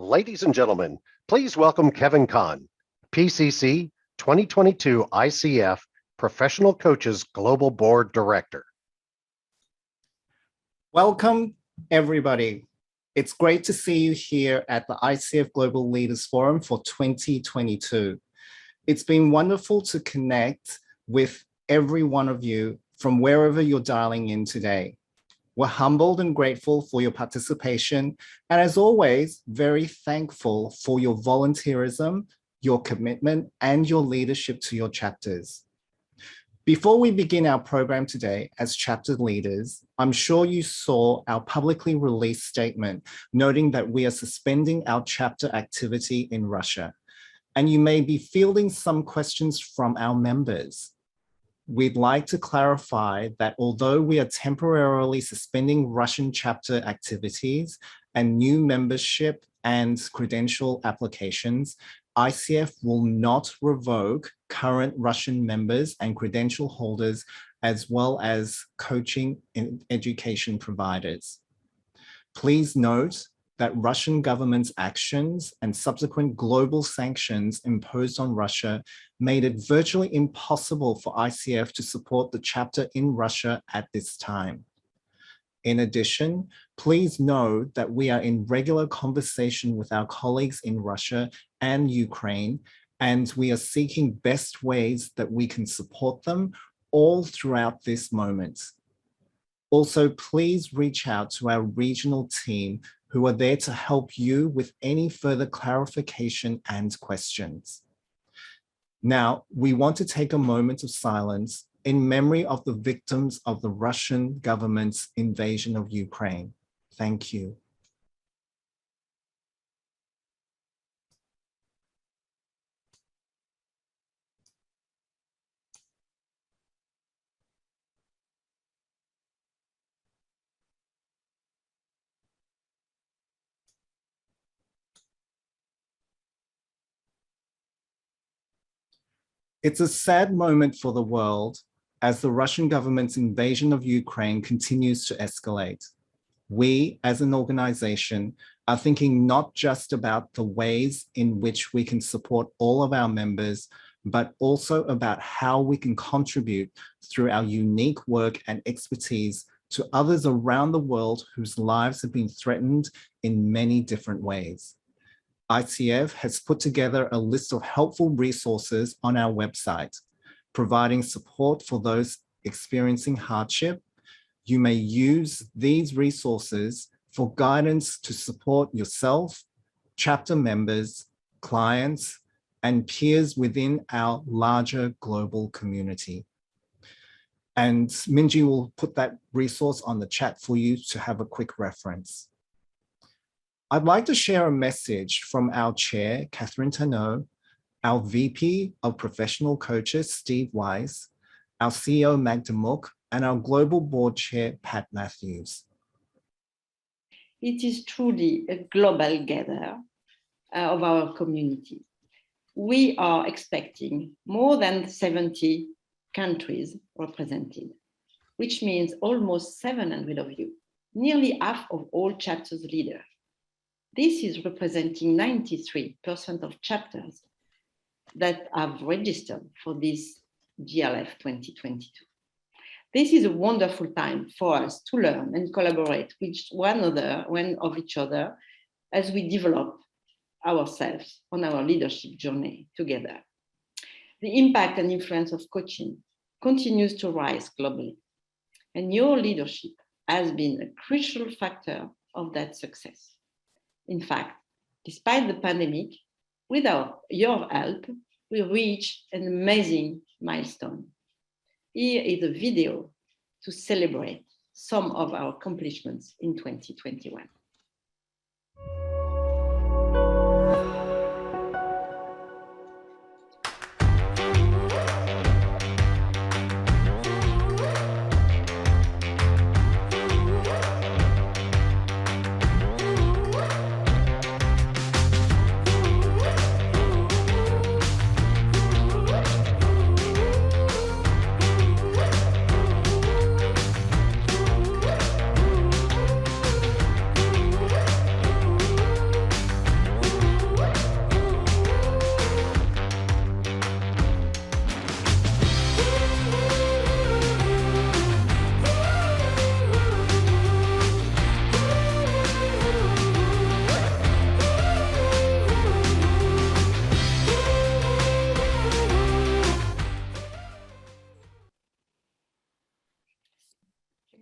Ladies and gentlemen, please welcome Kevin Kahn, PCC 2022 ICF Professional Coaches Global Board Director. Welcome, everybody. It's great to see you here at the ICF Global Leaders Forum for 2022. It's been wonderful to connect with every one of you from wherever you're dialing in today. We're humbled and grateful for your participation, and as always, very thankful for your volunteerism, your commitment, and your leadership to your chapters. Before we begin our program today as chapter leaders, I'm sure you saw our publicly released statement noting that we are suspending our chapter activity in Russia, and you may be fielding some questions from our members. We'd like to clarify that although we are temporarily suspending Russian chapter activities and new membership and credential applications, ICF will not revoke current Russian members and credential holders, as well as coaching and education providers. Please note that Russian government's actions and subsequent global sanctions imposed on Russia made it virtually impossible for ICF to support the chapter in Russia at this time. In addition, please know that we are in regular conversation with our colleagues in Russia and Ukraine, and we are seeking best ways that we can support them all throughout this moment. Also, please reach out to our regional team who are there to help you with any further clarification and questions. Now, we want to take a moment of silence in memory of the victims of the Russian government's invasion of Ukraine. Thank you. It's a sad moment for the world as the Russian government's invasion of Ukraine continues to escalate. We, as an organization, are thinking not just about the ways in which we can support all of our members, but also about how we can contribute through our unique work and expertise to others around the world whose lives have been threatened in many different ways. ICF has put together a list of helpful resources on our website, providing support for those experiencing hardship. You may use these resources for guidance to support yourself, chapter members, clients, and peers within our larger global community. And Minji will put that resource on the chat for you to have a quick reference. I'd like to share a message from our chair, Catherine Tano, our VP of Professional Coaches, Steve Weiss, our CEO, Magdalena Mook, and our Global Board Chair, Pat Matthews. It is truly a global gather of our community. We are expecting more than 70 countries represented, which means almost 700 of you, nearly half of all chapters leaders. This is representing 93% of chapters that have registered for this GLF 2022. This is a wonderful time for us to learn and collaborate with one of each other as we develop ourselves on our leadership journey together. The impact and influence of coaching continues to rise globally, and your leadership has been a crucial factor of that success. In fact, despite the pandemic, without your help, we reached an amazing milestone. Here is a video to celebrate some of our accomplishments in 2021.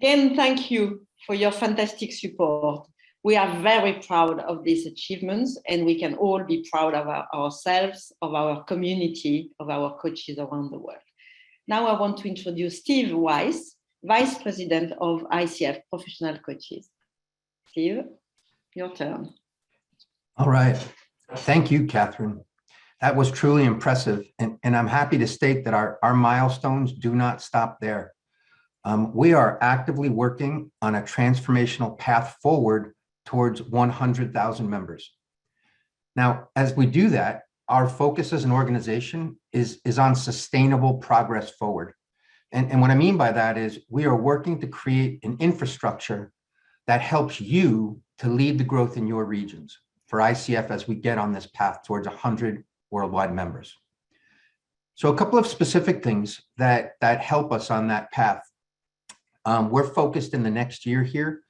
Again, thank you for your fantastic support. We are very proud of these achievements, and we can all be proud of ourselves, of our community, of our coaches around the world. Now I want to introduce Steve Weiss, Vice President of ICF Professional Coaches. Steve, your turn. All right. Thank you, Catherine. That was truly impressive. And I'm happy to state that our milestones do not stop there. We are actively working on a transformational path forward towards 100,000 members. Now, as we do that, our focus as an organization is on sustainable progress forward. And what I mean by that is we are working to create an infrastructure that helps you to lead the growth in your regions for ICF as we get on this path towards 100 worldwide members. So a couple of specific things that help us on that path. We're focused in the next year here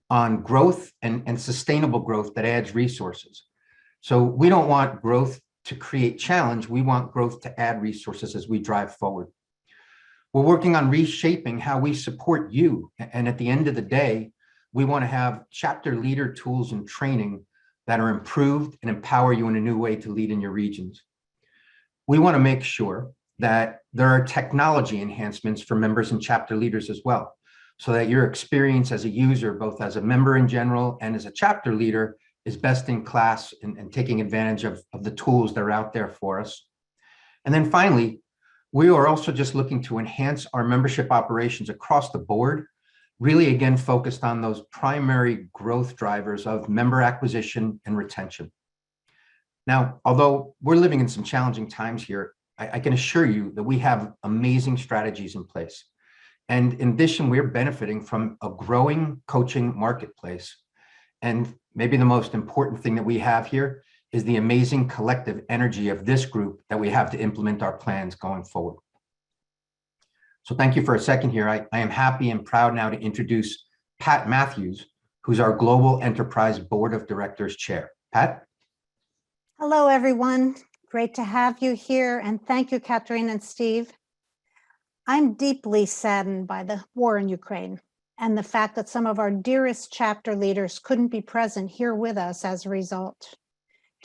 on growth and sustainable growth that adds resources. So we don't want growth to create challenge. We want growth to add resources as we drive forward. We're working on reshaping how we support you. And at the end of the day, we want to have chapter leader tools and training that are improved and empower you in a new way to lead in your regions. We want to make sure that there are technology enhancements for members and chapter leaders as well, so that your experience as a user, both as a member in general and as a chapter leader, is best in class and taking advantage of the tools that are out there for us. And then finally, we are also just looking to enhance our membership operations across the board, really again focused on those primary growth drivers of member acquisition and retention. Now, although we're living in some challenging times here, I can assure you that we have amazing strategies in place. And in addition, we're benefiting from a growing coaching marketplace. And maybe the most important thing that we have here is the amazing collective energy of this group that we have to implement our plans going forward. So thank you for a second here. I am happy and proud now to introduce Pat Matthews, who's our Global Enterprise Board of Directors Chair. Pat? Hello, everyone. Great to have you here. And thank you, Catherine and Steve. I'm deeply saddened by the war in Ukraine and the fact that some of our dearest chapter leaders couldn't be present here with us as a result.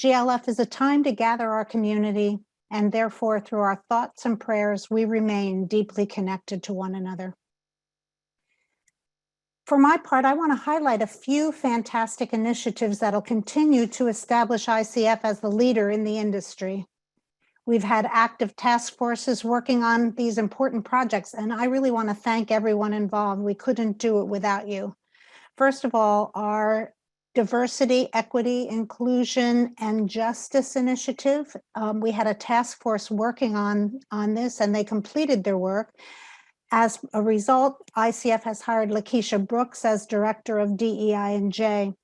GLF is a time to gather our community, and therefore, through our thoughts and prayers, we remain deeply connected to one another. For my part, I want to highlight a few fantastic initiatives that'll continue to establish ICF as the leader in the industry. We've had active task forces working on these important projects, and I really want to thank everyone involved. We couldn't do it without you. First of all, our Diversity, Equity, Inclusion, and Justice Initiative. We had a task force working on this, and they completed their work. As a result, ICF has hired Lakeisha Brooks as Director of DEI&J.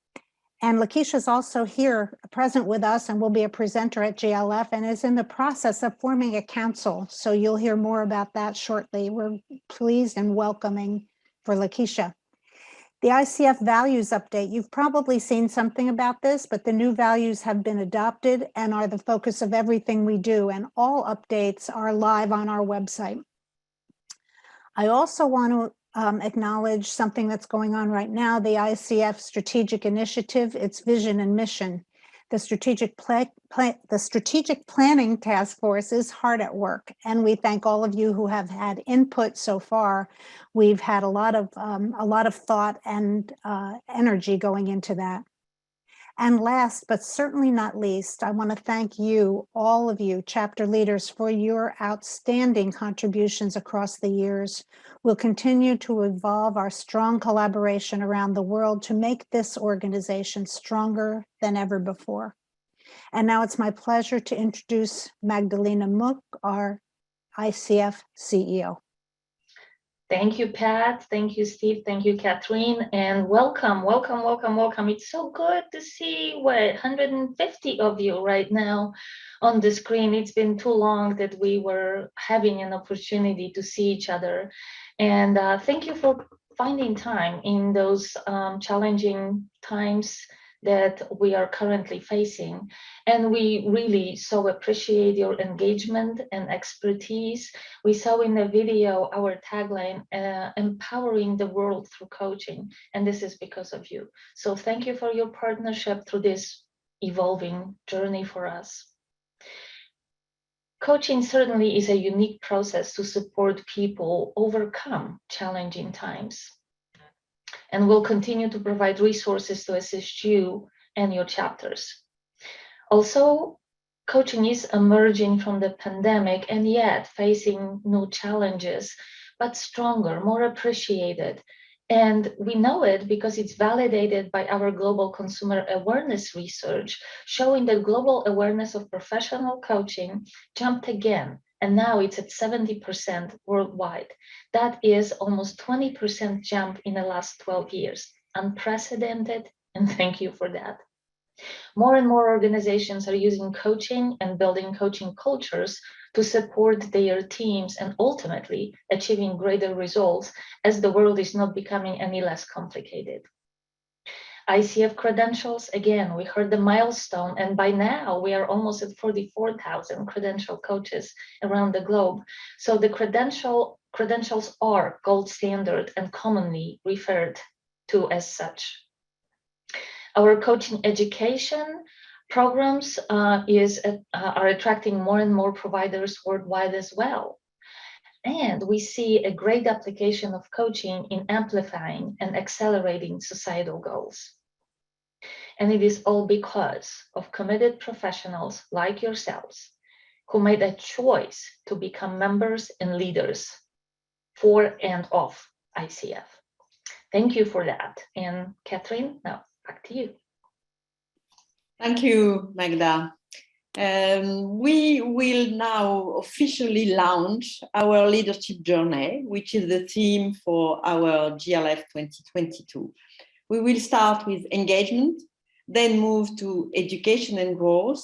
And Lakeisha is also here present with us and will be a presenter at GLF and is in the process of forming a council. So you'll hear more about that shortly. We're pleased and welcoming for Lakeisha. The Icf Values update, you've probably seen something about this, but the new values have been adopted and are the focus of everything we do, and all updates are live on our website. I also want to acknowledge something that's going on right now, the ICF Strategic Initiative, its vision and mission. The strategic planning task force is hard at work, and we thank all of you who have had input so far. We've had a lot of thought and energy going into that. And last, but certainly not least, I want to thank you, all of you, chapter leaders, for your outstanding contributions across the years. We'll continue to evolve our strong collaboration around the world to make this organization stronger than ever before. And now it's my pleasure to introduce Magdalena Mook, our ICF CEO. Thank you, Pat. Thank you, Steve. Thank you, Catherine. And welcome, welcome, welcome, welcome. It's so good to see 150 of you right now on the screen. It's been too long that we were having an opportunity to see each other. And thank you for finding time in those challenging times that we are currently facing. And we really so appreciate your engagement and expertise. We saw in the video our tagline, empowering the world through coaching, and this is because of you. So thank you for your partnership through this evolving journey for us. Coaching certainly is a unique process to support people overcome challenging times. And we'll continue to provide resources to assist you and your chapters. Also, coaching is emerging from the pandemic and yet facing new challenges, but stronger, more appreciated. And we know it because it's validated by our global consumer awareness research, showing that global awareness of professional coaching jumped again, and now it's at 70% worldwide. That is almost 20% jump in the last 12 years. Unprecedented, and thank you for that. More and more organizations are using coaching and building coaching cultures to support their teams and ultimately achieving greater results as the world is not becoming any less complicated. Icf Credentials, again, we heard the milestone, and by now we are almost at 44,000 credential coaches around the globe. So the credentials are gold standard and commonly referred to as such. Our coaching education programs are attracting more and more providers worldwide as well. And we see a great application of coaching in amplifying and accelerating societal goals. And it is all because of committed professionals like yourselves who made a choice to become members and leaders for and of ICF. Thank you for that. And Catherine, now back to you. Thank you, Magda. We will now officially launch our leadership journey, which is the theme for our GLF 2022. We will start with engagement, then move to education and growth,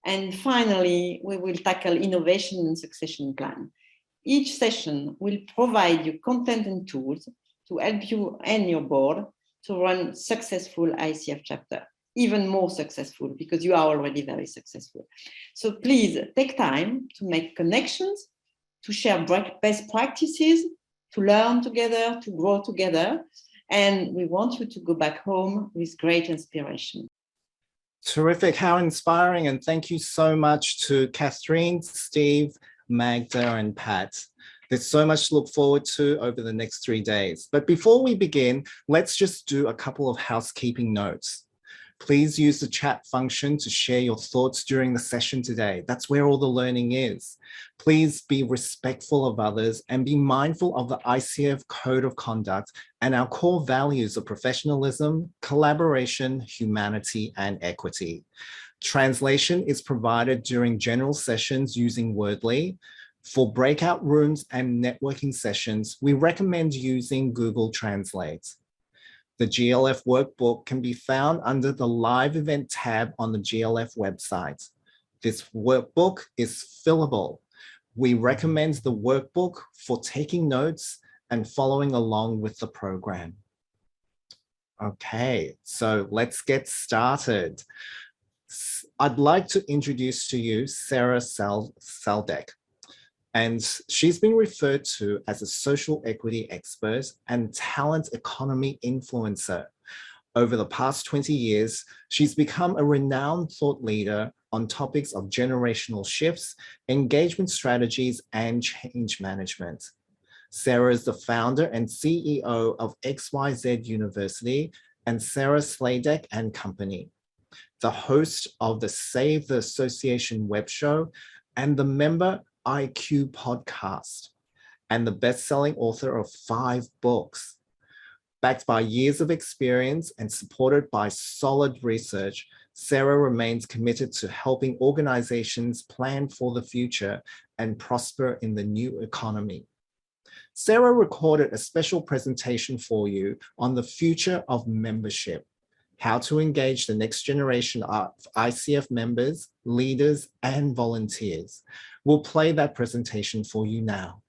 and finally, we will tackle innovation and succession plan. Each session will provide you content and tools to help you and your board to run successful ICF chapter, even more successful because you are already very successful. So please take time to make connections, to share best practices, to learn together, to grow together. And we want you to go back home with great inspiration. Terrific, how inspiring. And thank you so much to Catherine, Steve, Magda, and Pat. There's so much to look forward to over the next 3 days. But before we begin, let's just do a couple of housekeeping notes. Please use the chat function to share your thoughts during the session today. That's where all the learning is. Please be respectful of others and be mindful of the ICF Code of Conduct and our core values of professionalism, collaboration, humanity, and equity. Translation is provided during general sessions using Wordly. For breakout rooms and networking sessions, we recommend using Google Translate. The GLF workbook can be found under the live event tab on the GLF website. This workbook is fillable. We recommend the workbook for taking notes and following along with the program. Okay, so let's get started. I'd like to introduce to you Sarah Saldek. And she's been referred to as a social equity expert and talent economy influencer. Over the past 20 years, she's become a renowned thought leader on topics of generational shifts, engagement strategies, and change management. Sarah is the founder and CEO of XYZ University and Sarah Sladek and Company, the host of the Save the Association web show, and the member IQ podcast, and the best-selling author of 5 books. Backed by years of experience and supported by solid research, Sarah remains committed to helping organizations plan for the future and prosper in the new economy. Sarah recorded a special presentation for you on the future of membership, how to engage the next generation of ICF members, leaders, and volunteers. We'll play that presentation for you now.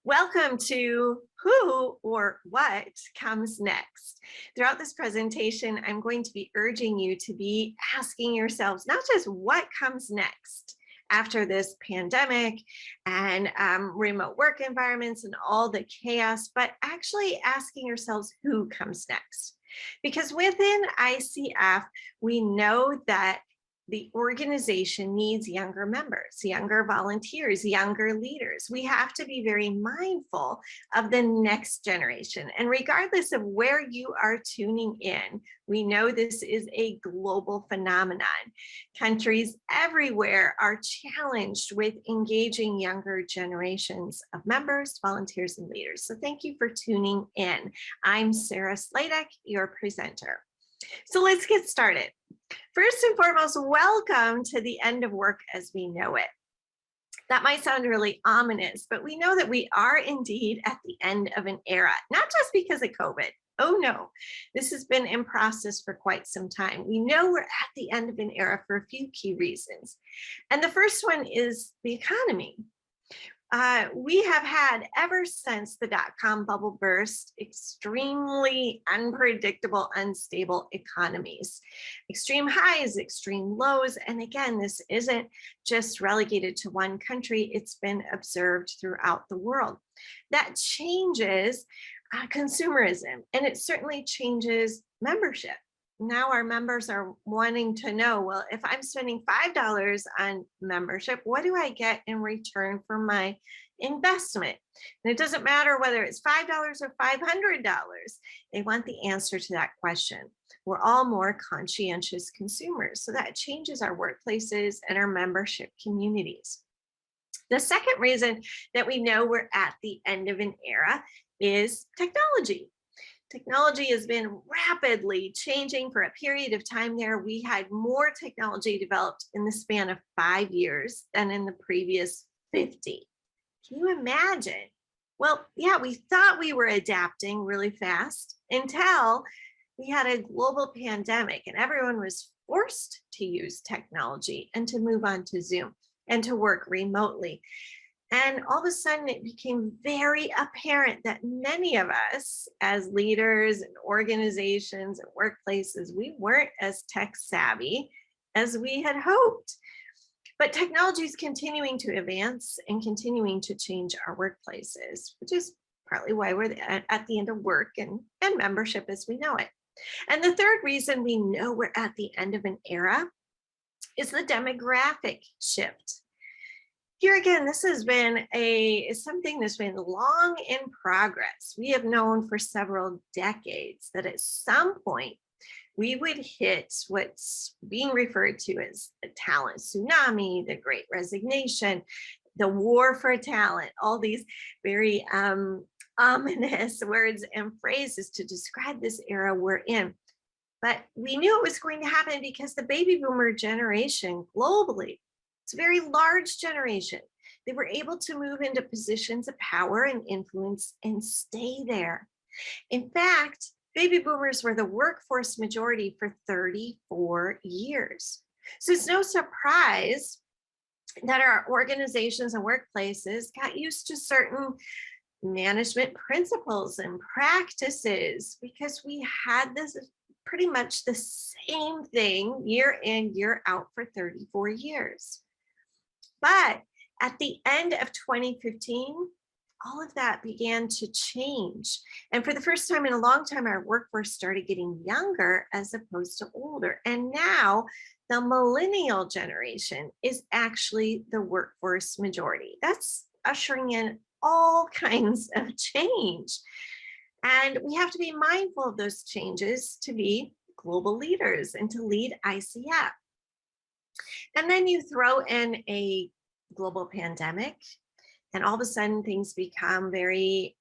Welcome to who or what comes next. Throughout this presentation, I'm going to be urging you to be asking yourselves not just what comes next after this pandemic and remote work environments and all the chaos, but actually asking yourselves who comes next. Because within ICF, we know that the organization needs younger members, younger volunteers, younger leaders. We have to be very mindful of the next generation. And regardless of where you are tuning in, we know this is a global phenomenon. Countries everywhere are challenged with engaging younger generations of members, volunteers, and leaders. So thank you for tuning in. I'm Sarah Sladek, your presenter. So let's get started. First and foremost, welcome to the end of work as we know it. That might sound really ominous, but we know that we are indeed at the end of an era, not just because of COVID. Oh no, this has been in process for quite some time. We know we're at the end of an era for a few key reasons. And the first one is the economy. We have had, ever since the dot-com bubble burst, extremely unpredictable, unstable economies. Extreme highs, extreme lows. And again, this isn't just relegated to one country. It's been observed throughout the world. That changes consumerism, and it certainly changes membership. Now our members are wanting to know, well, if I'm spending $5 on membership, what do I get in return for my investment? And it doesn't matter whether it's $5 or $500. They want the answer to that question. We're all more conscientious consumers. So that changes our workplaces and our membership communities. The second reason that we know we're at the end of an era is technology. Technology has been rapidly changing for a period of time there. We had more technology developed in the span of 5 years than in the previous 50. Can you imagine? Well, yeah, we thought we were adapting really fast until we had a global pandemic and everyone was forced to use technology and to move on to Zoom and to work remotely. And all of a sudden, it became very apparent that many of us, as leaders and organizations and workplaces, we weren't as tech savvy as we had hoped. But technology is continuing to advance and continuing to change our workplaces, which is partly why we're at the end of work and membership as we know it. And the third reason we know we're at the end of an era is the demographic shift. Here again, this has been something that's been long in progress. We have known for several decades that at some point we would hit what's being referred to as the talent tsunami, the great resignation, the war for talent, all these very ominous words and phrases to describe this era we're in. But we knew it was going to happen because the baby boomer generation globally, it's a very large generation. They were able to move into positions of power and influence and stay there. In fact, baby boomers were the workforce majority for 34 years. So it's no surprise that our organizations and workplaces got used to certain management principles and practices because we had this pretty much the same thing year in, year out for 34 years. But at the end of 2015, all of that began to change. And for the first time in a long time, our workforce started getting younger as opposed to older. And now the millennial generation is actually the workforce majority. That's ushering in all kinds of change. And we have to be mindful of those changes to be global leaders and to lead ICF. And then you throw in a global pandemic, and all of a sudden things become very,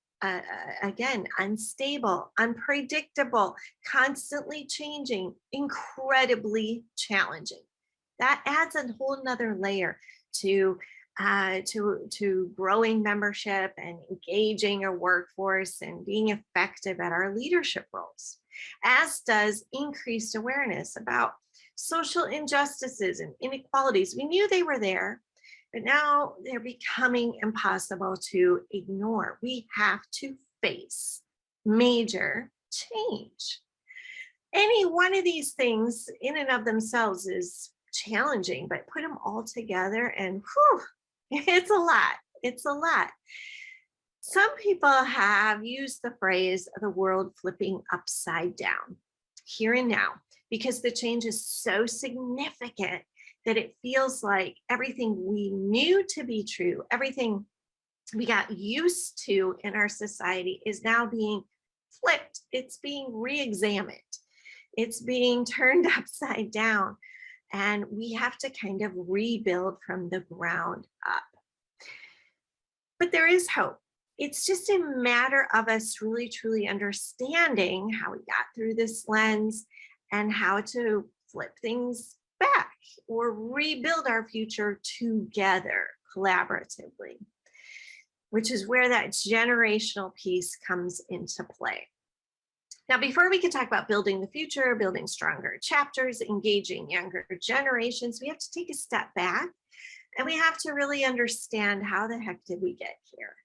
again, unstable, unpredictable, constantly changing, incredibly challenging. That adds a whole nother layer to growing membership and engaging our workforce and being effective at our leadership roles, as does increased awareness about social injustices and inequalities. We knew they were there, but now they're becoming impossible to ignore. We have to face major change. Any one of these things in and of themselves is challenging, but put them all together and whew, it's a lot. It's a lot. Some people have used the phrase the world flipping upside down, here and now, because the change is so significant that it feels like everything we knew to be true, everything we got used to in our society is now being flipped. It's being re-examined. It's being turned upside down. And we have to kind of rebuild from the ground up. But there is hope. It's just a matter of us really, truly understanding how we got through this lens and how to flip things back or rebuild our future together collaboratively, which is where that generational piece comes into play. Now, before we can talk about building the future, building stronger chapters, engaging younger generations, we have to take a step back and we have to really understand how the heck did we get here?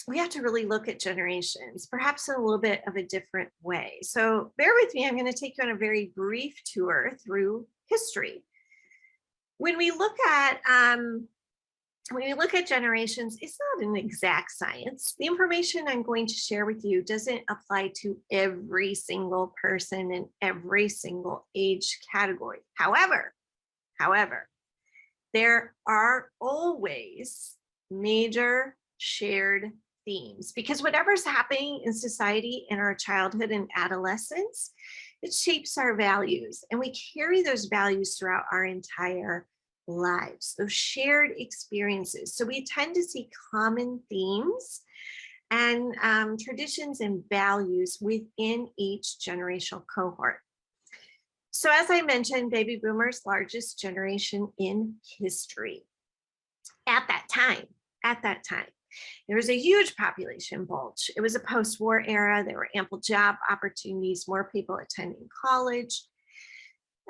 We have to really look at generations, perhaps in a little bit of a different way. So bear with me, I'm going to take you on a very brief tour through history. When we look at generations, it's not an exact science. The information I'm going to share with you doesn't apply to every single person in every single age category. However, there are always major shared themes, because whatever's happening in society in our childhood and adolescence, it shapes our values, and we carry those values throughout our entire lives, those shared experiences. So we tend to see common themes and traditions and values within each generational cohort. So as I mentioned, baby boomers, largest generation in history. At that time, there was a huge population bulge. It was a post-war era. There were ample job opportunities, more people attending college.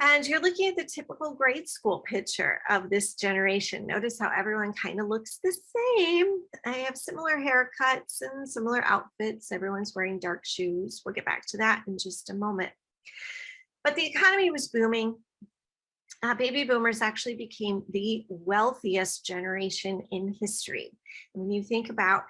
And you're looking at the typical grade school picture of this generation. Notice how everyone kind of looks the same. I have similar haircuts and similar outfits. Everyone's wearing dark shoes. We'll get back to that in just a moment. But the economy was booming. Baby boomers actually became the wealthiest generation in history. When you think about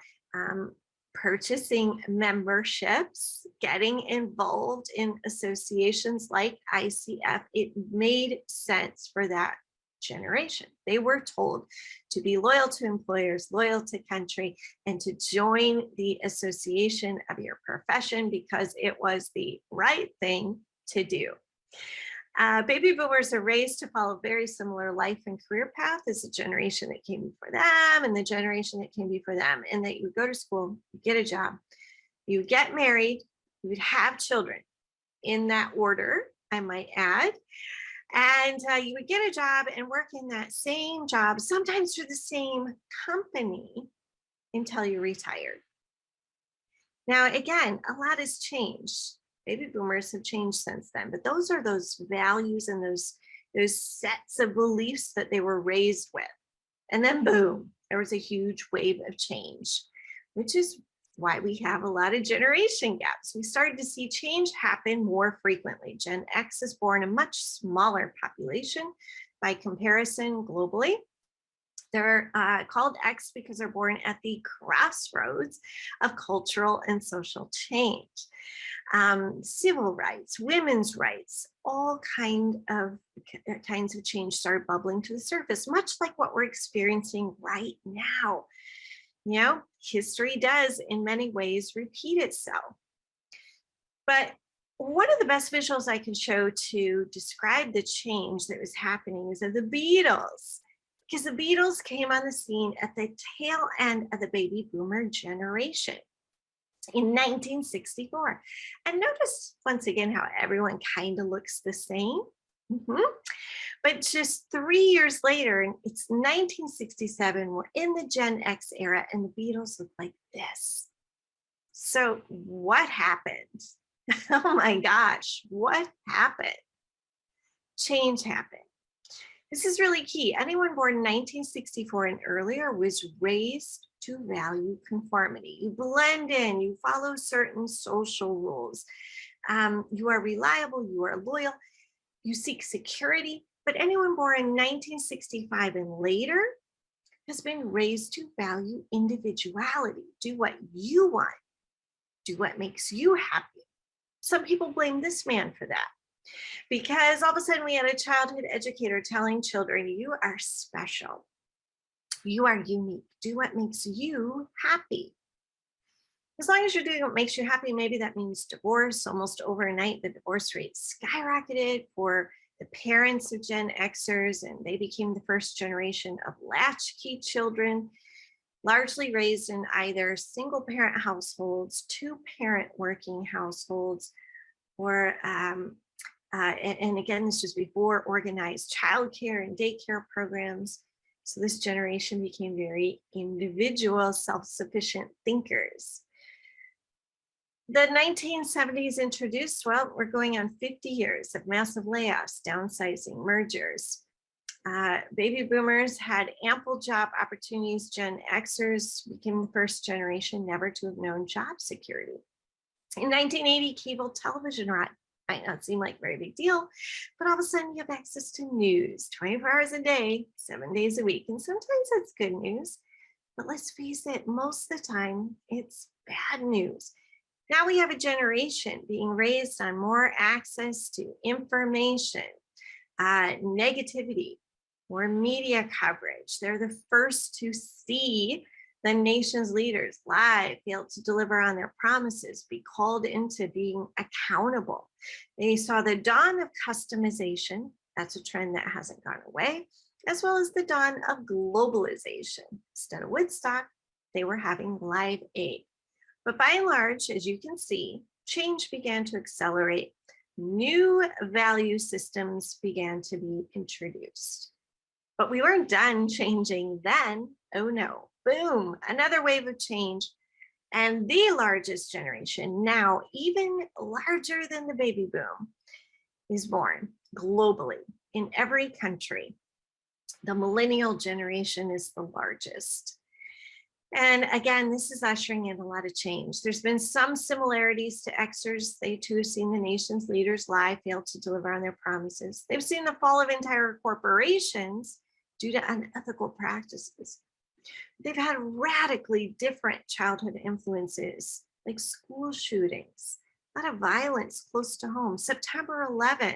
purchasing memberships, getting involved in associations like ICF, it made sense for that generation. They were told to be loyal to employers, loyal to country, and to join the association of your profession because it was the right thing to do. Baby boomers are raised to follow a very similar life and career path as the generation that came before them and the generation that came before them, and that you would go to school, you get a job, you get married, you would have children in that order, I might add, and you would get a job and work in that same job, sometimes for the same company, until you retired. Now, again, a lot has changed. Baby boomers have changed since then, but those are those values and those sets of beliefs that they were raised with. And then boom, there was a huge wave of change, which is why we have a lot of generation gaps. We started to see change happen more frequently. Gen X is born a much smaller population by comparison globally. They're called X because they're born at the crossroads of cultural and social change. Civil rights, women's rights, all kinds of change started bubbling to the surface, much like what we're experiencing right now. You know, history does in many ways repeat itself. But one of the best visuals I can show to describe the change that was happening is of the Beatles, because the Beatles came on the scene at the tail end of the baby boomer generation in 1964. And notice once again how everyone kind of looks the same. But just 3 years later, and it's 1967, we're in the Gen X era and the Beatles look like this. So what happened? Oh my gosh, what happened? Change happened. This is really key. Anyone born in 1964 and earlier was raised to value conformity. You blend in, you follow certain social rules. You are reliable, you are loyal, you seek security. But anyone born in 1965 and later has been raised to value individuality. Do what you want. Do what makes you happy. Some people blame this man for that, because all of a sudden we had a childhood educator telling children, you are special. You are unique. Do what makes you happy. As long as you're doing what makes you happy, maybe that means divorce. Almost overnight, the divorce rate skyrocketed for the parents of Gen Xers, and they became the first generation of latchkey children, largely raised in either single parent households, two parent working households, or, and again, this was before organized childcare and daycare programs. So this generation became very individual, self-sufficient thinkers. The 1970s introduced, well, we're going on 50 years of massive layoffs, downsizing, mergers. Baby boomers had ample job opportunities. Gen Xers became the first generation never to have known job security. In 1980, cable television might not seem like a very big deal, but all of a sudden you have access to news 24 hours a day, 7 days a week. And sometimes that's good news, but let's face it, most of the time it's bad news. Now we have a generation being raised on more access to information, negativity, more media coverage. They're the first to see the nation's leaders lie, fail to deliver on their promises, be called into being accountable. They saw the dawn of customization. That's a trend that hasn't gone away, as well as the dawn of globalization. Instead of Woodstock, they were having Live Aid. But by and large, as you can see, change began to accelerate. New value systems began to be introduced. But we weren't done changing then. Oh no, boom, another wave of change. And the largest generation, now even larger than the baby boom, is born globally in every country. The millennial generation is the largest. And again, this is ushering in a lot of change. There's been some similarities to Xers. They too have seen the nation's leaders lie, fail to deliver on their promises. They've seen the fall of entire corporations due to unethical practices. They've had radically different childhood influences, like school shootings, a lot of violence close to home. September 11,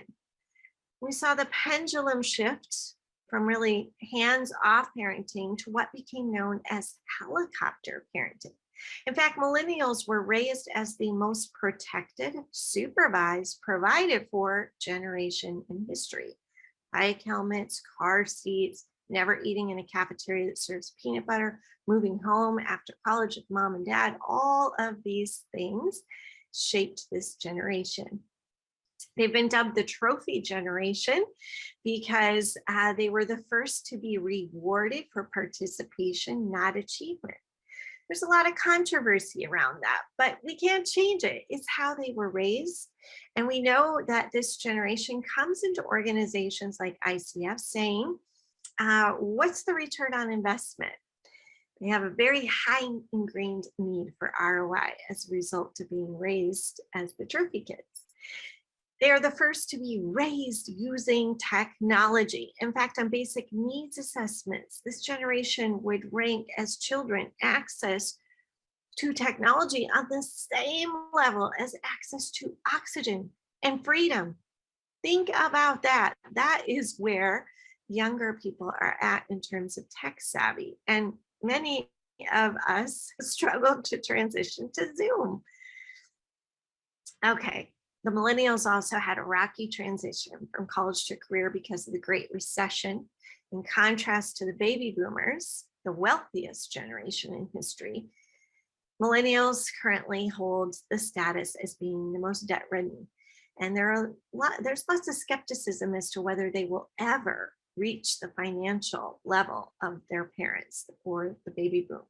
we saw the pendulum shift from really hands-off parenting to what became known as helicopter parenting. In fact, millennials were raised as the most protected, supervised, provided for generation in history. Bike helmets, car seats, never eating in a cafeteria that serves peanut butter, moving home after college with mom and dad, all of these things shaped this generation. They've been dubbed the trophy generation because they were the first to be rewarded for participation, not achievement. There's a lot of controversy around that, but we can't change it. It's how they were raised. And we know that this generation comes into organizations like ICF saying, what's the return on investment? They have a very high ingrained need for ROI as a result of being raised as the trophy kids. They are the first to be raised using technology. In fact, on basic needs assessments, this generation would rank as children access to technology on the same level as access to oxygen and freedom. Think about that. That is where younger people are at in terms of tech savvy. And many of us struggle to transition to Zoom. Okay. The millennials also had a rocky transition from college to career because of the Great Recession. In contrast to the baby boomers, the wealthiest generation in history, millennials currently hold the status as being the most debt-ridden. And there's lots of skepticism as to whether they will ever reach the financial level of their parents or the baby boom.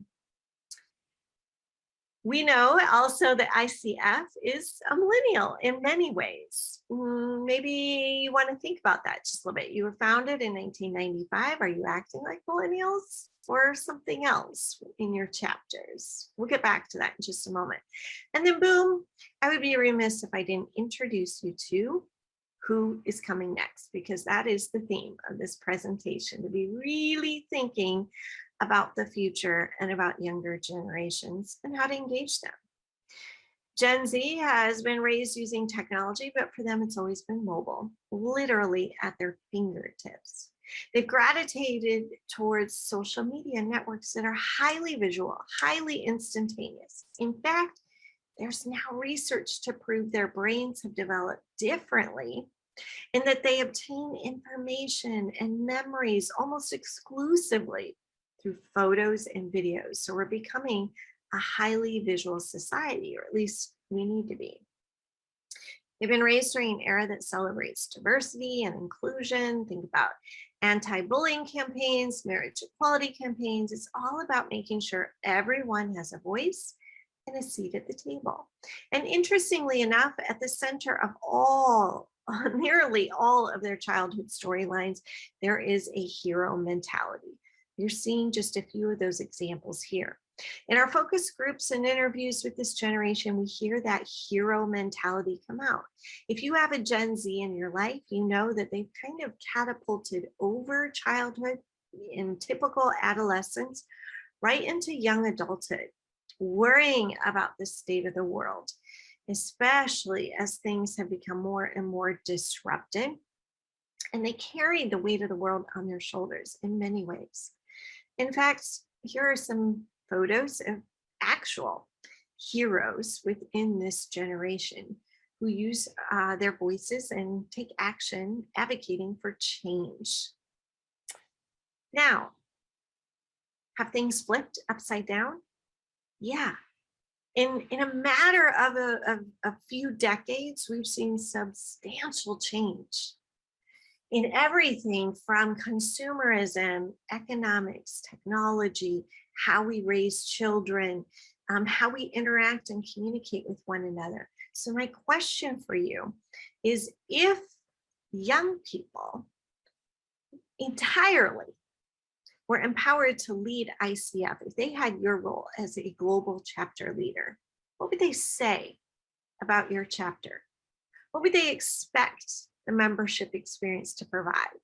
We know also that ICF is a millennial in many ways. Maybe you want to think about that just a little bit. You were founded in 1995. Are you acting like millennials or something else in your chapters? We'll get back to that in just a moment. And then boom, I would be remiss if I didn't introduce you to who is coming next, because that is the theme of this presentation, to be really thinking about the future and about younger generations and how to engage them. Gen Z has been raised using technology, but for them, it's always been mobile, literally at their fingertips. They've gravitated towards social media networks that are highly visual, highly instantaneous. In fact, there's now research to prove their brains have developed differently and that they obtain information and memories almost exclusively through photos and videos. So we're becoming a highly visual society, or at least we need to be. They've been raised during an era that celebrates diversity and inclusion. Think about anti-bullying campaigns, marriage equality campaigns. It's all about making sure everyone has a voice and a seat at the table. And interestingly enough, at the center of nearly all of their childhood storylines, there is a hero mentality. You're seeing just a few of those examples here. In our focus groups and interviews with this generation, we hear that hero mentality come out. If you have a Gen Z in your life, you know that they've kind of catapulted over childhood in typical adolescence right into young adulthood, worrying about the state of the world, especially as things have become more and more disrupted. And they carry the weight of the world on their shoulders in many ways. In fact, here are some photos of actual heroes within this generation who use their voices and take action advocating for change. Now, have things flipped upside down? Yeah. In a matter of a few decades, we've seen substantial change in everything from consumerism, economics, technology, how we raise children, how we interact and communicate with one another. So my question for you is, if young people entirely were empowered to lead ICF, if they had your role as a global chapter leader, what would they say about your chapter? What would they expect the membership experience to provide?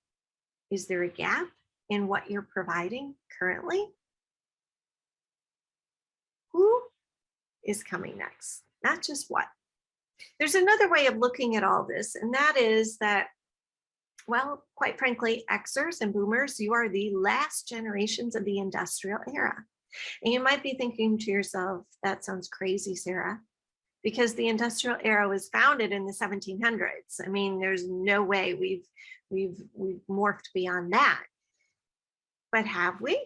Is there a gap in what you're providing currently? Who is coming next? Not just what. There's another way of looking at all this, and that is that, well, quite frankly, Xers and Boomers, you are the last generations of the industrial era. And you might be thinking to yourself, that sounds crazy, Sarah, because the industrial era was founded in the 1700s. I mean, there's no way we've morphed beyond that. But have we?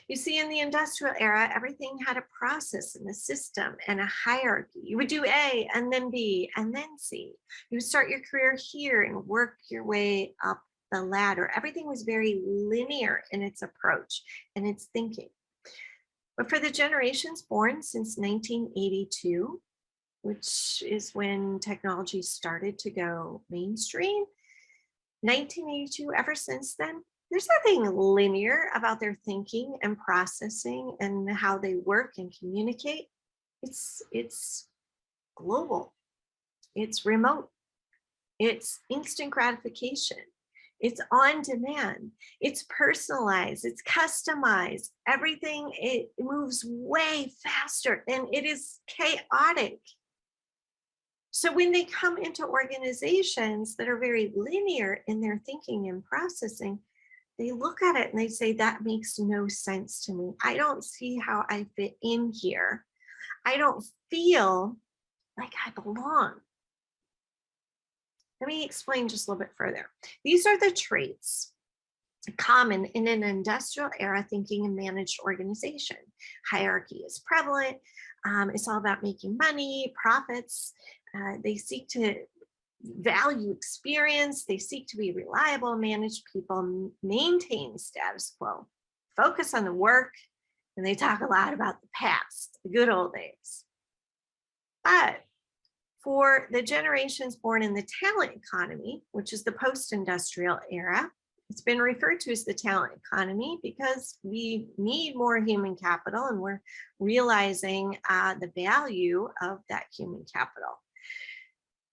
You see, in the industrial era, everything had a process and a system and a hierarchy. You would do A and then B and then C. You would start your career here and work your way up the ladder. Everything was very linear in its approach and its thinking. But for the generations born since 1982, which is when technology started to go mainstream, 1982, ever since then, there's nothing linear about their thinking and processing and how they work and communicate. It's global, it's remote, it's instant gratification, it's on demand, it's personalized, it's customized. Everything, it moves way faster and it is chaotic. So when they come into organizations that are very linear in their thinking and processing, they look at it and they say, that makes no sense to me. I don't see how I fit in here. I don't feel like I belong. Let me explain just a little bit further. These are the traits common in an industrial era thinking and managed organization. Hierarchy is prevalent. It's all about making money, profits. They seek to value experience. They seek to be reliable, manage people, maintain status quo, focus on the work, and they talk a lot about the past, the good old days. But for the generations born in the talent economy, which is the post-industrial era, it's been referred to as the talent economy because we need more human capital, and we're realizing the value of that human capital.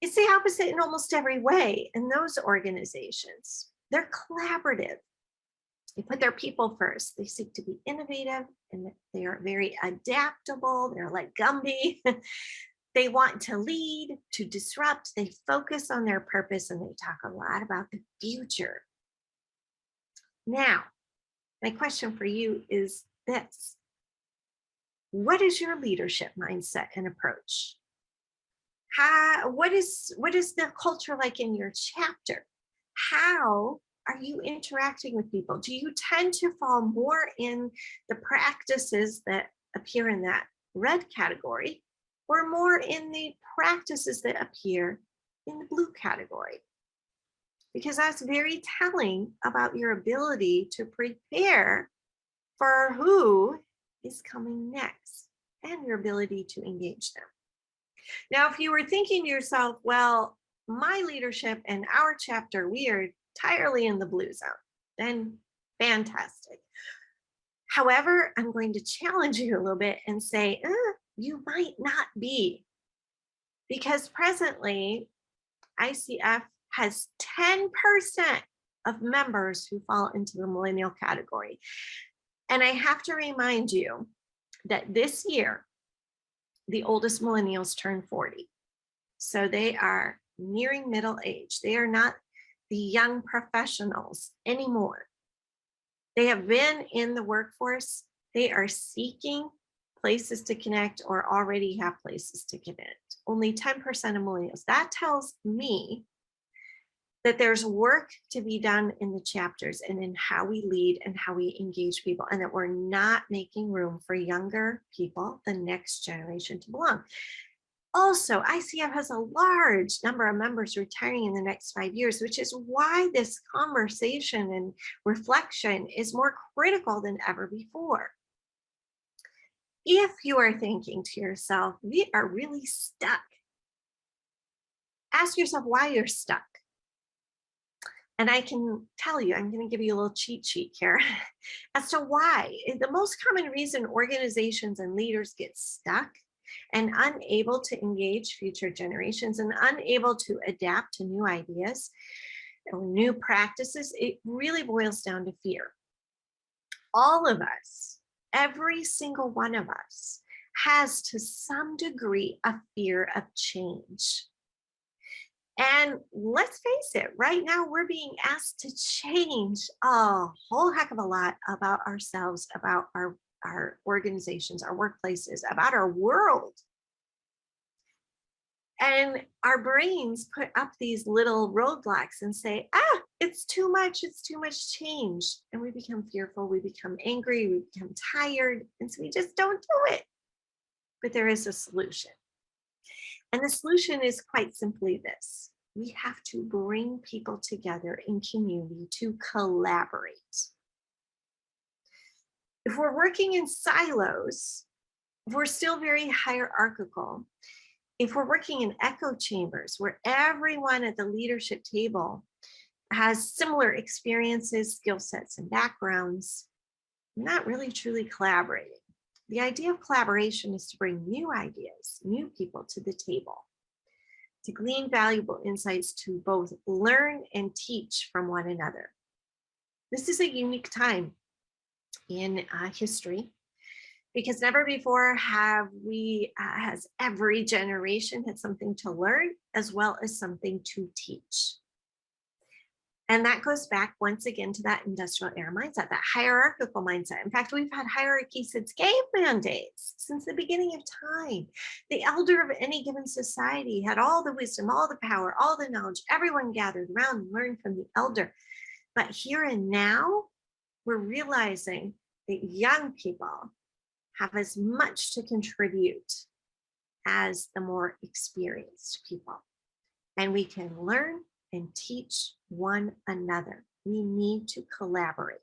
It's the opposite in almost every way in those organizations. They're collaborative. They put their people first. They seek to be innovative, and they are very adaptable. They're like Gumby. They want to lead, to disrupt. They focus on their purpose, and they talk a lot about the future. Now, my question for you is this. What is your leadership mindset and approach? What is the culture like in your chapter? How are you interacting with people? Do you tend to fall more in the practices that appear in that red category, or more in the practices that appear in the blue category? Because that's very telling about your ability to prepare for who is coming next and your ability to engage them. Now, if you were thinking to yourself, well, my leadership and our chapter, we are entirely in the blue zone, then fantastic. However, I'm going to challenge you a little bit and say, you might not be, because presently ICF has 10% of members who fall into the millennial category. And I have to remind you that this year, the oldest millennials turn 40. So they are nearing middle age. They are not the young professionals anymore. They have been in the workforce. They are seeking places to connect or already have places to connect. Only 10% of millennials. That tells me that there's work to be done in the chapters and in how we lead and how we engage people, and that we're not making room for younger people, the next generation, to belong. Also, ICF has a large number of members retiring in the next 5 years, which is why this conversation and reflection is more critical than ever before. If you are thinking to yourself, we are really stuck, ask yourself why you're stuck. And I can tell you, I'm going to give you a little cheat sheet here as to why. The most common reason organizations and leaders get stuck and unable to engage future generations and unable to adapt to new ideas or new practices, it really boils down to fear. All of us, every single one of us, has to some degree a fear of change. And let's face it, right now we're being asked to change a whole heck of a lot about ourselves, about our organizations, our workplaces, about our world. And our brains put up these little roadblocks and say, it's too much change. And we become fearful, we become angry, we become tired, and so we just don't do it. But there is a solution. And the solution is quite simply this. We have to bring people together in community to collaborate. If we're working in silos, if we're still very hierarchical, if we're working in echo chambers where everyone at the leadership table has similar experiences, skill sets, and backgrounds, we're not really truly collaborating. The idea of collaboration is to bring new ideas, new people to the table, to glean valuable insights, to both learn and teach from one another. This is a unique time in history, because never before has every generation had something to learn as well as something to teach. And that goes back once again to that industrial era mindset, that hierarchical mindset. In fact, we've had hierarchy since caveman days, since the beginning of time. The elder of any given society had all the wisdom, all the power, all the knowledge. Everyone gathered around and learned from the elder. But here and now, we're realizing that young people have as much to contribute as the more experienced people. And we can learn and teach one another. We need to collaborate.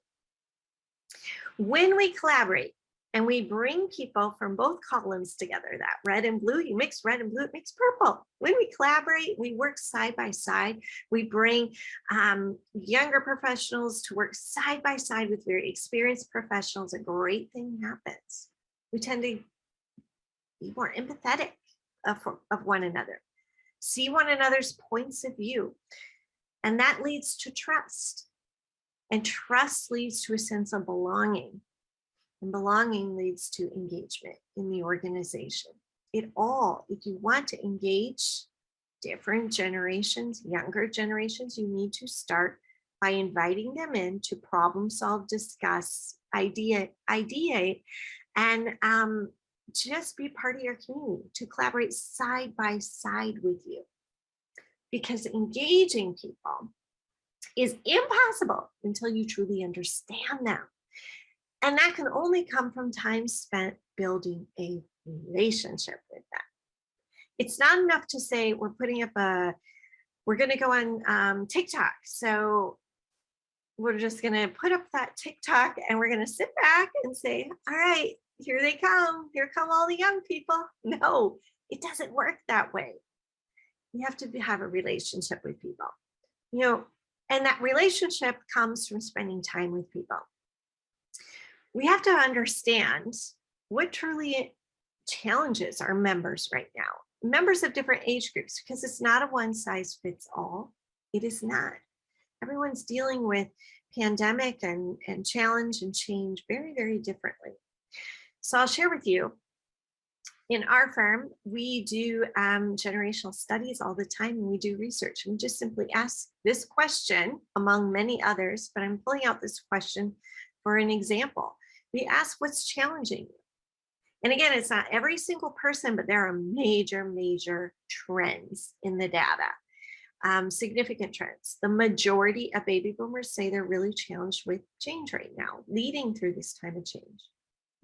When we collaborate And we bring people from both columns together, that red and blue, you mix red and blue, it makes purple. When we collaborate, we work side by side. We bring younger professionals to work side by side with very experienced professionals. A great thing happens. We tend to be more empathetic of one another, see one another's points of view. And that leads to trust. And trust leads to a sense of belonging. And belonging leads to engagement in the organization. It all, if you want to engage different generations, younger generations, you need to start by inviting them in to problem solve, discuss, ideate, and just be part of your community, to collaborate side by side with you. Because engaging people is impossible until you truly understand them. And that can only come from time spent building a relationship with them. It's not enough to say we're putting up we're going to go on TikTok. So we're just going to put up that TikTok and we're going to sit back and say, all right, here they come. Here come all the young people. No, it doesn't work that way. You have to have a relationship with people, and that relationship comes from spending time with people. We have to understand what truly challenges our members right now, members of different age groups, because it's not a one size fits all. It is not. Everyone's dealing with pandemic and challenge and change very, very differently. So I'll share with you, in our firm, we do generational studies all the time, and we do research. And we just simply ask this question among many others, but I'm pulling out this question for an example. We ask, what's challenging you? And again, it's not every single person, but there are major trends in the data, significant trends. The majority of baby boomers say they're really challenged with change right now, leading through this time of change.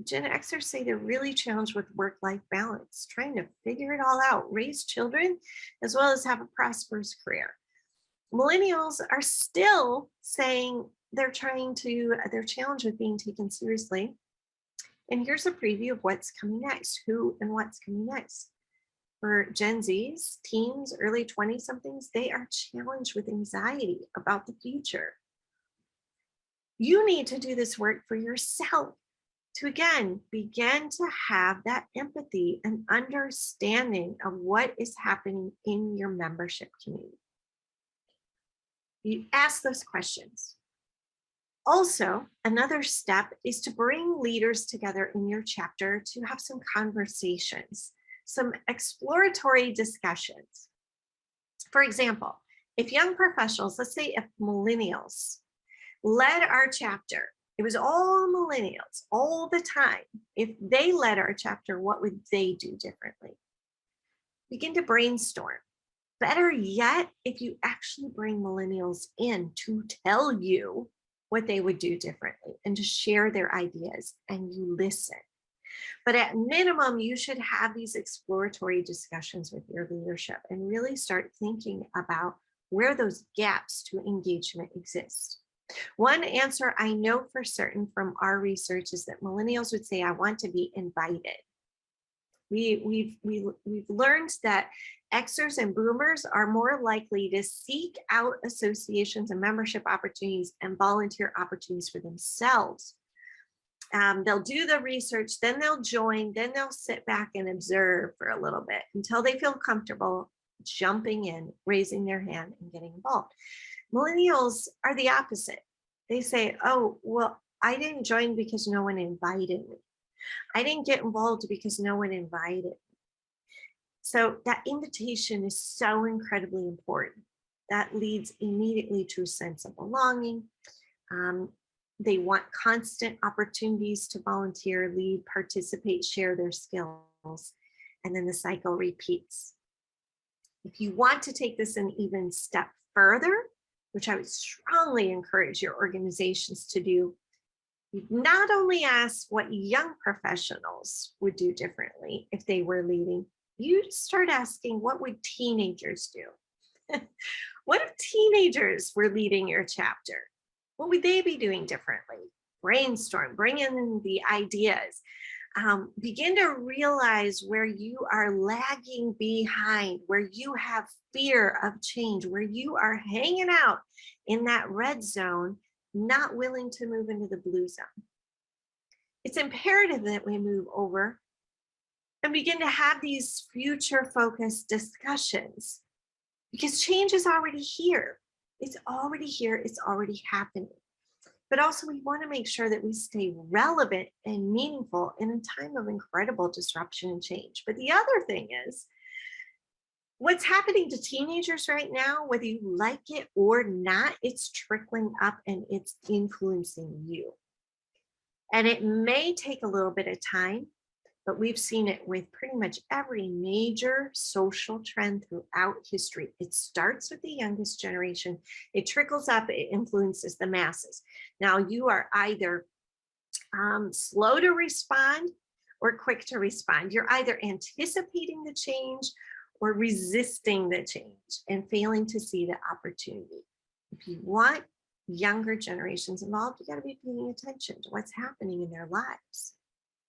Gen Xers say they're really challenged with work-life balance, trying to figure it all out, raise children, as well as have a prosperous career. Millennials are still saying they're challenged with being taken seriously. And here's a preview of what's coming next, who and what's coming next. For Gen Zs, teens, early 20-somethings, they are challenged with anxiety about the future. You need to do this work for yourself to, again, begin to have that empathy and understanding of what is happening in your membership community. You ask those questions. Also, another step is to bring leaders together in your chapter to have some conversations, some exploratory discussions. For example, if young professionals, let's say if millennials led our chapter, it was all millennials all the time. If they led our chapter, what would they do differently? Begin to brainstorm. Better yet, if you actually bring millennials in to tell you what they would do differently and to share their ideas, and you listen. But at minimum, you should have these exploratory discussions with your leadership and really start thinking about where those gaps to engagement exist. One answer I know for certain from our research is that millennials would say, I want to be invited. We've learned that Xers and boomers are more likely to seek out associations and membership opportunities and volunteer opportunities for themselves. They'll do the research, then they'll join, then they'll sit back and observe for a little bit until they feel comfortable jumping in, raising their hand, and getting involved. Millennials are the opposite. They say, oh, well, I didn't join because no one invited me. I didn't get involved because no one invited me. So that invitation is so incredibly important. That leads immediately to a sense of belonging. They want constant opportunities to volunteer, lead, participate, share their skills, and then the cycle repeats. If you want to take this an even step further, which I would strongly encourage your organizations to do, you not only ask what young professionals would do differently if they were leading, you start asking, what would teenagers do? What if teenagers were leading your chapter? What would they be doing differently? brainstorm, bring in the ideas. Begin to realize where you are lagging behind, where you have fear of change, where you are hanging out in that red zone, not willing to move into the blue zone. It's imperative that we move over and begin to have these future-focused discussions, because change is already here. It's already here. It's already happening. But also, we want to make sure that we stay relevant and meaningful in a time of incredible disruption and change. But the other thing is, what's happening to teenagers right now, whether you like it or not, it's trickling up and it's influencing you. And it may take a little bit of time, but we've seen it with pretty much every major social trend throughout history. It starts with the youngest generation. It trickles up, it influences the masses. Now, you are either slow to respond or quick to respond. You're either anticipating the change or resisting the change and failing to see the opportunity. If you want younger generations involved, you got to be paying attention to what's happening in their lives.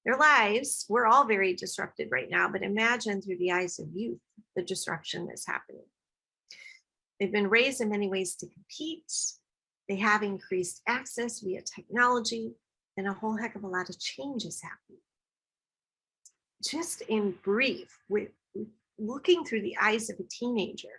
Their lives, we're all very disrupted right now, but imagine through the eyes of youth, the disruption that's happening. They've been raised in many ways to compete. They have increased access via technology, and a whole heck of a lot of change is happening. Just in brief, with looking through the eyes of a teenager,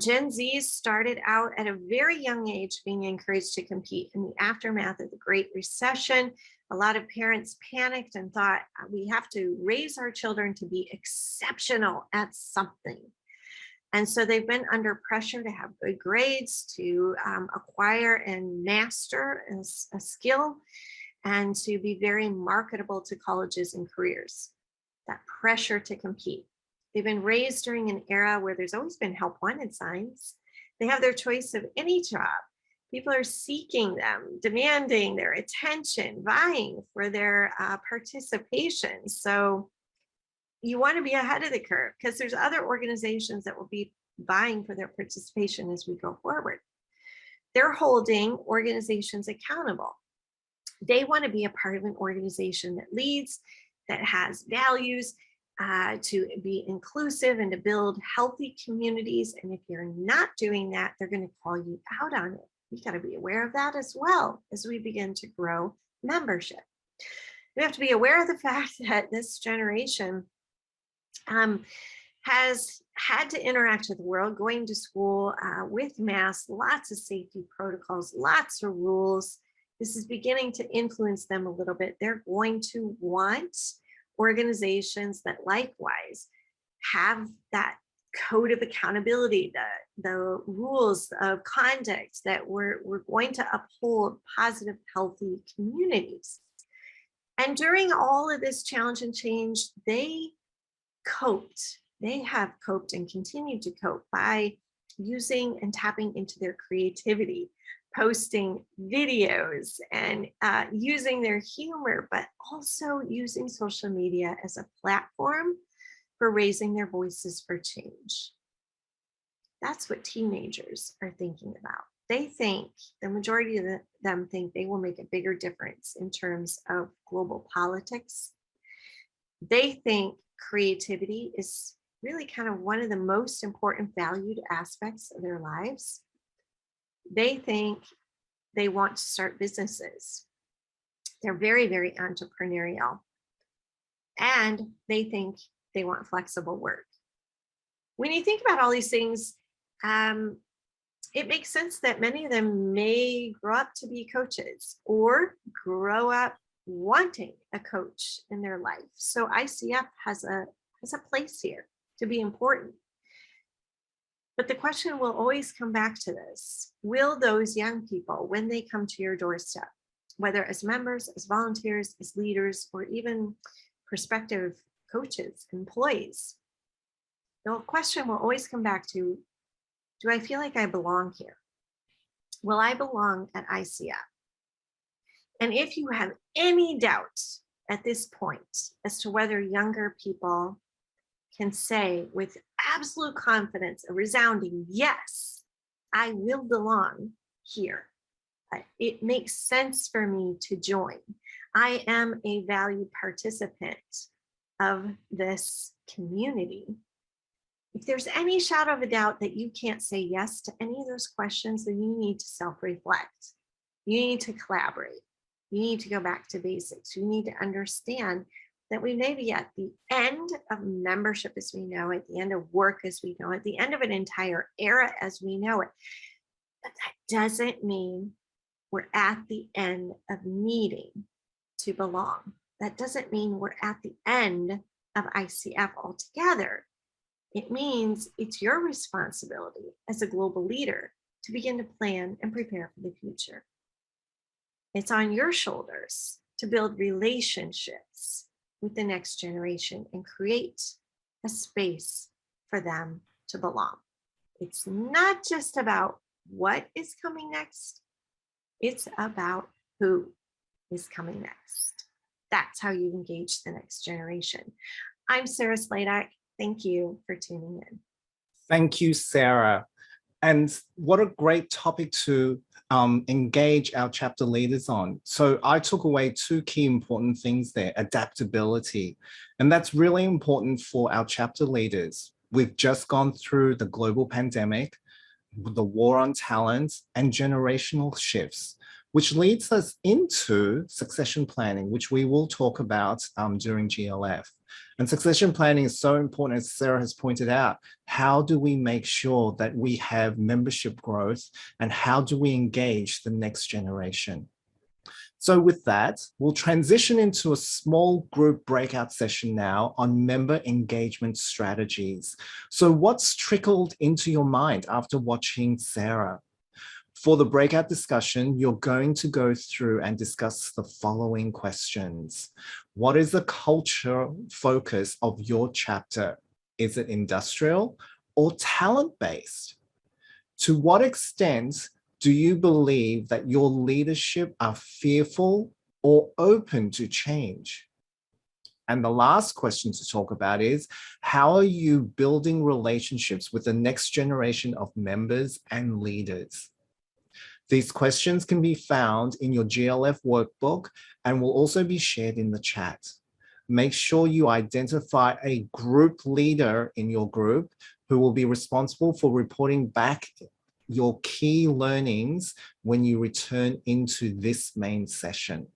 Gen Z started out at a very young age being encouraged to compete. In the aftermath of the Great Recession, a lot of parents panicked and thought, we have to raise our children to be exceptional at something. And so they've been under pressure to have good grades, to acquire and master a skill, and to be very marketable to colleges and careers. That pressure to compete. They've been raised during an era where there's always been help wanted signs. They have their choice of any job. People are seeking them, demanding their attention, vying for their participation. So you want to be ahead of the curve, because there's other organizations that will be vying for their participation as we go forward. They're holding organizations accountable. They want to be a part of an organization that leads, that has values, to be inclusive and to build healthy communities. And if you're not doing that, they're going to call you out on it. You got to be aware of that as well as we begin to grow membership. We have to be aware of the fact that this generation has had to interact with the world, going to school with masks, lots of safety protocols, lots of rules. This is beginning to influence them a little bit. They're going to want organizations that likewise have that code of accountability, the rules of conduct that we're going to uphold positive, healthy communities. And during all of this challenge and change, they have coped and continue to cope by using and tapping into their creativity, posting videos and using their humor, but also using social media as a platform for raising their voices for change. That's what teenagers are thinking about. They think, the majority of them think they will make a bigger difference in terms of global politics. They think creativity is really kind of one of the most important valued aspects of their lives. They think they want to start businesses. They're very, very entrepreneurial. And they think they want flexible work. When you think about all these things, it makes sense that many of them may grow up to be coaches or grow up wanting a coach in their life. So ICF has a place here to be important. But the question will always come back to this. Will those young people, when they come to your doorstep, whether as members, as volunteers, as leaders, or even prospective coaches, employees, the question will always come back to, do I feel like I belong here? Will I belong at ICF? And if you have any doubt at this point as to whether younger people can say with absolute confidence, a resounding yes, I will belong here, it makes sense for me to join. I am a valued participant of this community. If there's any shadow of a doubt that you can't say yes to any of those questions, then you need to self-reflect. You need to collaborate. You need to go back to basics. You need to understand that we may be at the end of membership as we know it, the end of work as we know it, the end of an entire era as we know it. But that doesn't mean we're at the end of needing to belong. That doesn't mean we're at the end of ICF altogether. It means it's your responsibility as a global leader to begin to plan and prepare for the future. It's on your shoulders to build relationships with the next generation and create a space for them to belong. It's not just about what is coming next, it's about who is coming next. That's how you engage the next generation. I'm Sarah Sladak. Thank you for tuning in. Thank you, Sarah. And what a great topic to engage our chapter leaders on. So I took away two key important things there: adaptability. And that's really important for our chapter leaders. We've just gone through the global pandemic, the war on talent, and generational shifts, which leads us into succession planning, which we will talk about during GLF. And succession planning is so important, as Sarah has pointed out. How do we make sure that we have membership growth, and how do we engage the next generation? So with that, we'll transition into a small group breakout session now on member engagement strategies. So what's trickled into your mind after watching Sarah? For the breakout discussion, you're going to go through and discuss the following questions. What is the culture focus of your chapter? Is it industrial or talent-based? To what extent do you believe that your leadership are fearful or open to change? And the last question to talk about is, how are you building relationships with the next generation of members and leaders? These questions can be found in your GLF workbook and will also be shared in the chat. Make sure you identify a group leader in your group who will be responsible for reporting back your key learnings when you return into this main session.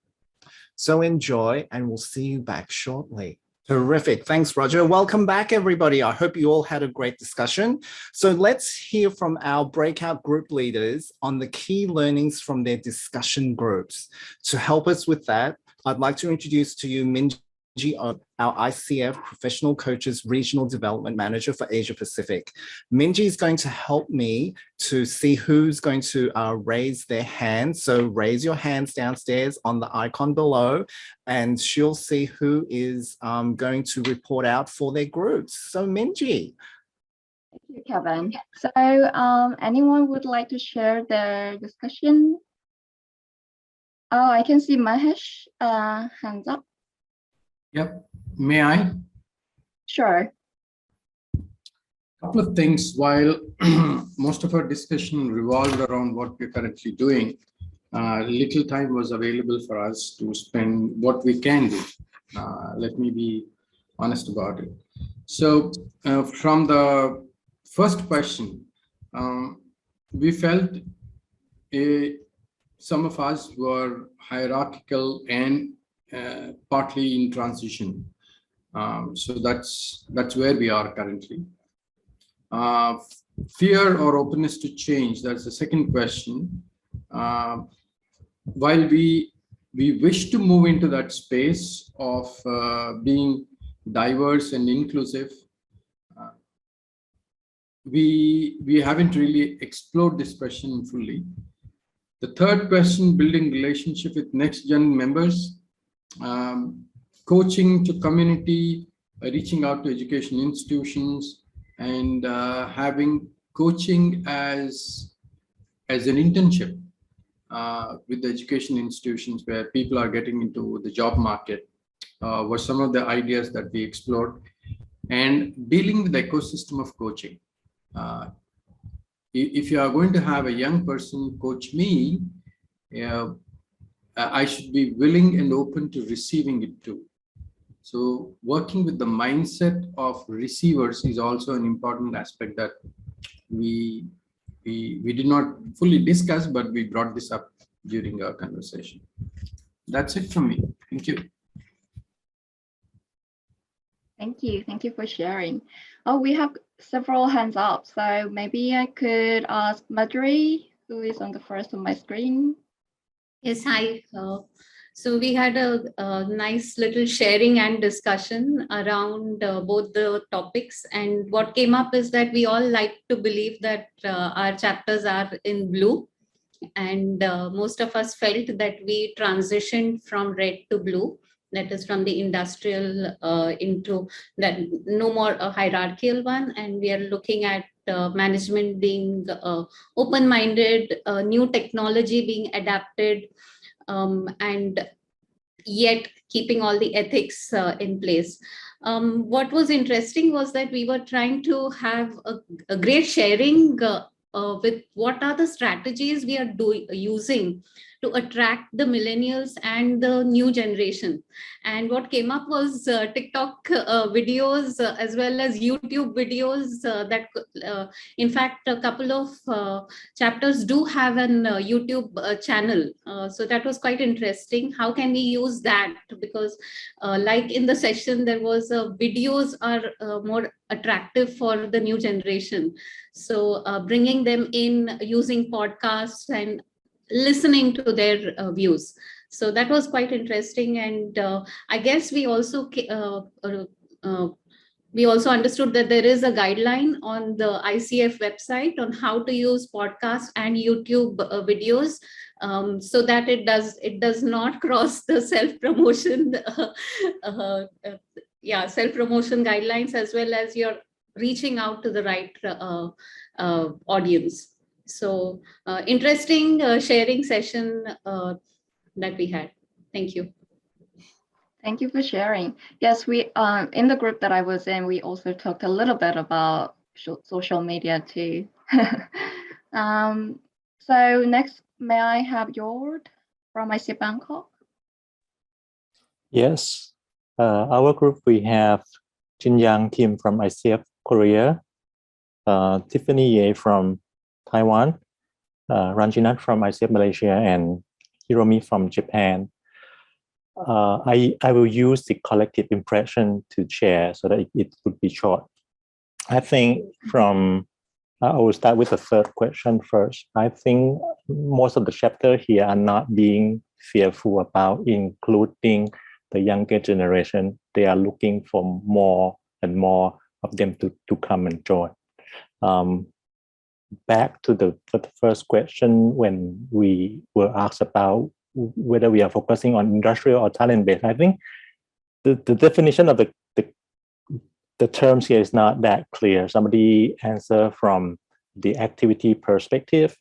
So enjoy, and we'll see you back shortly. Terrific. Thanks, Roger. Welcome back, everybody. I hope you all had a great discussion. So let's hear from our breakout group leaders on the key learnings from their discussion groups. To help us with that, I'd like to introduce to you Minji, our ICF Professional Coaches Regional Development Manager for Asia Pacific. Minji is going to help me to see who's going to raise their hand. So raise your hands downstairs on the icon below, and she'll see who is going to report out for their groups. So Minji. Thank you, Kevin. So anyone would like to share their discussion? Oh, I can see Mahesh hands up. Yep. May I? Sure. Couple of things. While most of our discussion revolved around what we're currently doing, little time was available for us to spend what we can do. Let me be honest about it. So from the first question, we felt some of us were hierarchical and partly in transition. So that's where we are currently. Fear or openness to change, that's the second question. While we wish to move into that space of being diverse and inclusive, we haven't really explored this question fully. The third question, building relationship with next gen members, coaching to community, reaching out to education institutions, and having coaching as an internship with the education institutions where people are getting into the job market were some of the ideas that we explored. And dealing with the ecosystem of coaching. If you are going to have a young person coach me, I should be willing and open to receiving it too. So working with the mindset of receivers is also an important aspect that we did not fully discuss, but we brought this up during our conversation. That's it from me. Thank you. Thank you. Thank you for sharing. Oh, we have several hands up. So maybe I could ask Madhuri, who is on the first of my screen. Yes, hi. So we had a nice little sharing and discussion around both the topics. And what came up is that we all like to believe that our chapters are in blue. And most of us felt that we transitioned from red to blue. That is from the industrial into that no more a hierarchical one. And we are looking at management being open-minded, new technology being adapted, and yet keeping all the ethics in place. What was interesting was that we were trying to have a great sharing with what are the strategies we are using to attract the millennials and the new generation. And what came up was TikTok videos as well as YouTube videos that in fact a couple of chapters do have an YouTube channel. So that was quite interesting. How can we use that? Because like in the session, there was videos are more attractive for the new generation. So bringing them in using podcasts and listening to their views. So that was quite interesting. And I guess we also understood that there is a guideline on the ICF website on how to use podcasts and YouTube videos so that it does not cross the self-promotion self-promotion guidelines, as well as you're reaching out to the right audience. So interesting sharing session that we had. Thank you. Thank you for sharing. Yes, we in the group that I was in, we also talked a little bit about social media too. So next, may I have Jord from ICF Bangkok? Yes, our group, we have Jin Yang Kim from ICF Korea, Tiffany Ye from Taiwan, Ranjinath from ICF Malaysia, and Hiromi from Japan. I will use the collective impression to share so that it would be short. I think I will start with the third question first. I think most of the chapter here are not being fearful about including the younger generation. They are looking for more and more of them to come and join. Back to the first question, when we were asked about whether we are focusing on industrial or talent-based, I think the definition of the terms here is not that clear. Somebody answered from the activity perspective,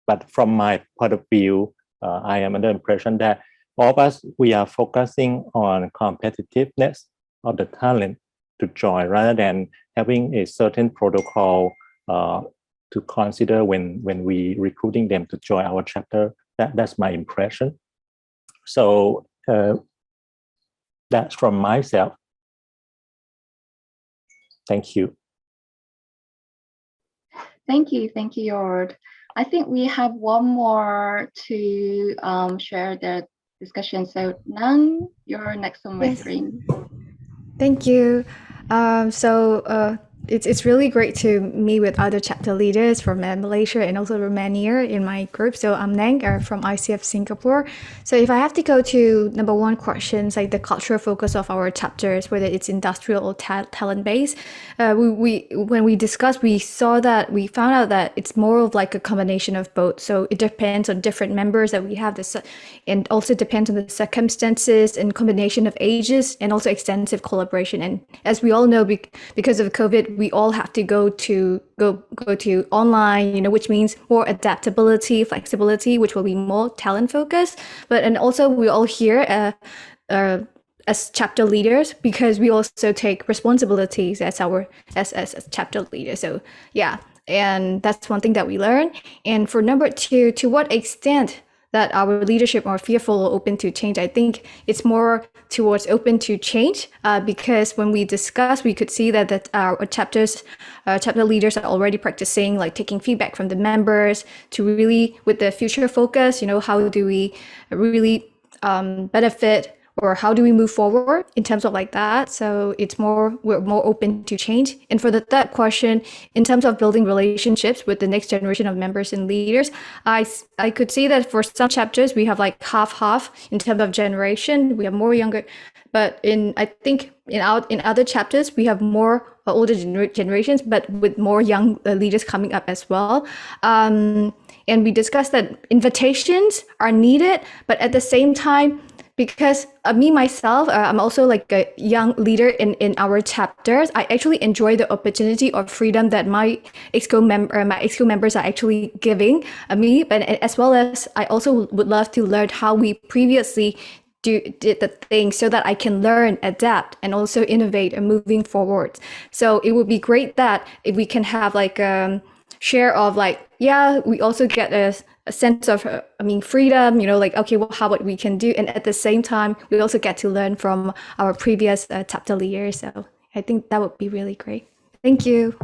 but from my point of view, I am under the impression that all of us, we are focusing on competitiveness of the talent to join rather than having a certain protocol to consider when we recruiting them to join our chapter. That's my impression. So that's from myself. Thank you. Thank you, Jord. I think we have one more to share their discussion. So Nang, you're next on my screen. Thank you. It's really great to meet with other chapter leaders from Malaysia and also Romania in my group. So I'm Nang from ICF Singapore. So if I have to go to number one questions, like the cultural focus of our chapters, whether it's industrial or talent-based, when we discussed, we found out that it's more of like a combination of both. So it depends on different members that we have, and also depends on the circumstances and combination of ages and also extensive collaboration. And as we all know, because of COVID, we all have to go to online, which means more adaptability, flexibility, which will be more talent focused. And also we all here as chapter leaders, because we also take responsibilities as chapter leaders. So yeah, and that's one thing that we learn. And for number two, to what extent that our leadership are fearful or open to change. I think it's more towards open to change because when we discuss, we could see that our chapter leaders are already practicing like taking feedback from the members to really with the future focus, how do we really benefit or how do we move forward in terms of like that. So we're more open to change. And for the third question, in terms of building relationships with the next generation of members and leaders, I could see that for some chapters we have like half in terms of generation. We have more younger, but I think in other chapters we have more older generations, but with more young leaders coming up as well. And we discussed that invitations are needed, but at the same time, because me myself, I'm also like a young leader in our chapters. I actually enjoy the opportunity or freedom that my exco members are actually giving me, but as well as I also would love to learn how we previously did the thing so that I can learn, adapt, and also innovate and moving forward. So it would be great that if we can have like share of like, we also get a sense of, freedom, like, okay, well, how what we can do. And at the same time, we also get to learn from our previous chapter leaders. So I think that would be really great. Thank you.